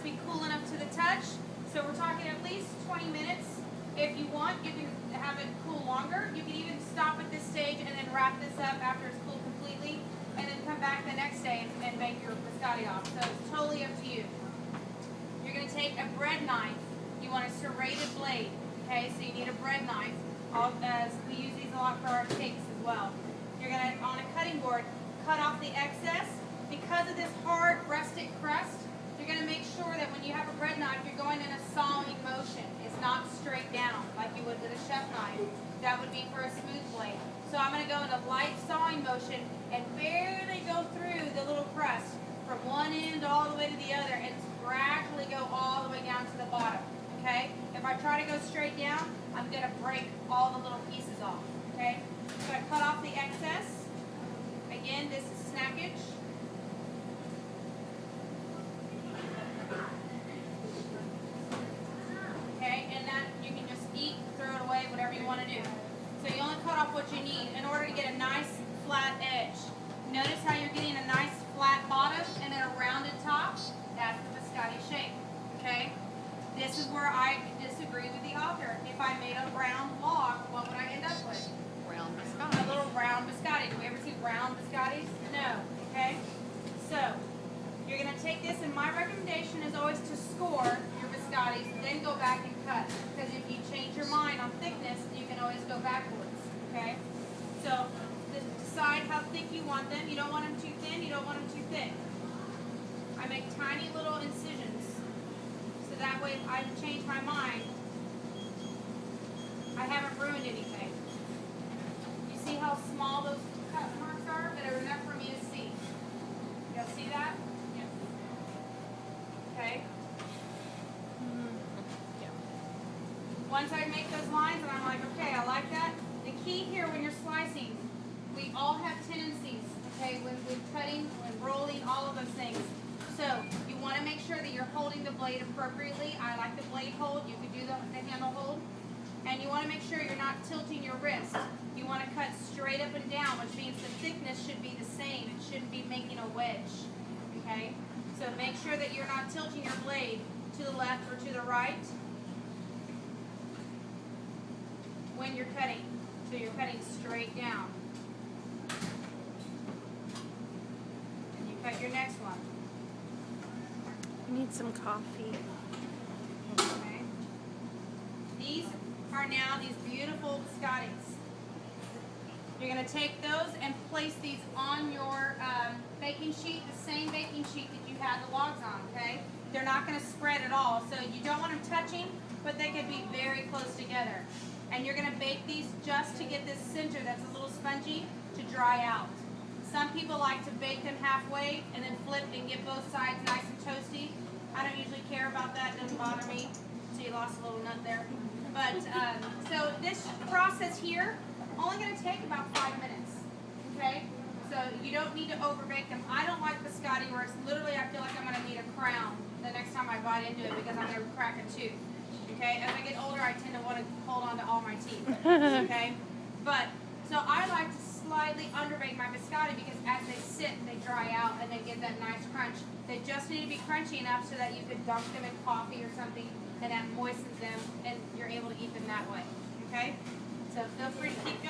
must be cool enough to the touch. So we're talking at least 20 minutes. If you want, you can have it cool longer. You can even stop at this stage and then wrap this up after it's cooled completely, and then come back the next day and make your biscotti off. So it's totally up to you. You're going to take a bread knife. You want a serrated blade. Okay, so you need a bread knife. As we use these a lot for our cakes as well. You're going to, on a cutting board, cut off the excess. Because of this hard rustic crust, you're going to make sure that when you have a bread knife, you're going in a sawing motion. It's not straight down like you would with a chef knife. That would be for a smooth blade. So I'm going to go in a light sawing motion and barely go through the little crust from one end all the way to the other and gradually go all the way down to the bottom. Okay? If I try to go straight down, I'm going to break all the little pieces off. Okay? So I cut off the excess. Again, this is snackage. Okay, and that you can just eat, throw it away, whatever you want to do. So you only cut off what you need in order to get a nice flat edge. Notice how you're getting a nice flat bottom and then a rounded top. That's the biscotti shape. Okay? This is where I disagree with the author. If I made a round log, what would I end up with? Round biscotti. A little round biscotti. Do we ever see round biscottis? No. Okay? So, you're going to take this, and my recommendation is always to score your biscottis, then go back and cut. Because if you change your mind on thickness, you can always go backwards. Okay? So, decide how thick you want them. You don't want them too thin, you don't want them too thick. I make tiny little incisions. So that way, if I change my mind, I haven't ruined anything. You see how small those cut marks are that are enough for me to see? Y'all see that? Yes. Okay. Yeah. Once I make those lines and I'm like, okay, I like that. The key here when you're slicing, we all have tendencies, okay, when cutting, when rolling, all of those things. So you want to make sure that you're holding the blade appropriately. I like the blade hold. You could do the handle hold. And you want to make sure you're not tilting your wrist. You want to cut straight up and down, which means the thickness should be the same. It shouldn't be making a wedge. Okay? So make sure that you're not tilting your blade to the left or to the right when you're cutting. So you're cutting straight down. And you cut your next one. I need some coffee. Okay. These are now these beautiful biscottis. You're going to take those and place these on your baking sheet, the same baking sheet that you had the logs on, okay? They're not going to spread at all, so you don't want them touching, but they can be very close together. And you're going to bake these just to get this center that's a little spongy to dry out. Some people like to bake them halfway and then flip and get both sides nice and toasty. I don't usually care about that, it doesn't bother me. So you lost a little nut there. But, so this process here, only going to take about 5 minutes, okay? So you don't need to overbake them. I don't like biscotti where it's literally, I feel like I'm going to need a crown the next time I bite into it because I'm going to crack a tooth, okay? As I get older, I tend to want to hold on to all my teeth, okay? But, so I like to slightly underbake my biscotti because as they sit, they dry out and they get that nice crunch. They just need to be crunchy enough so that you could dunk them in coffee or something and that moistens them and you're able to eat them that way, okay? So feel free to keep going.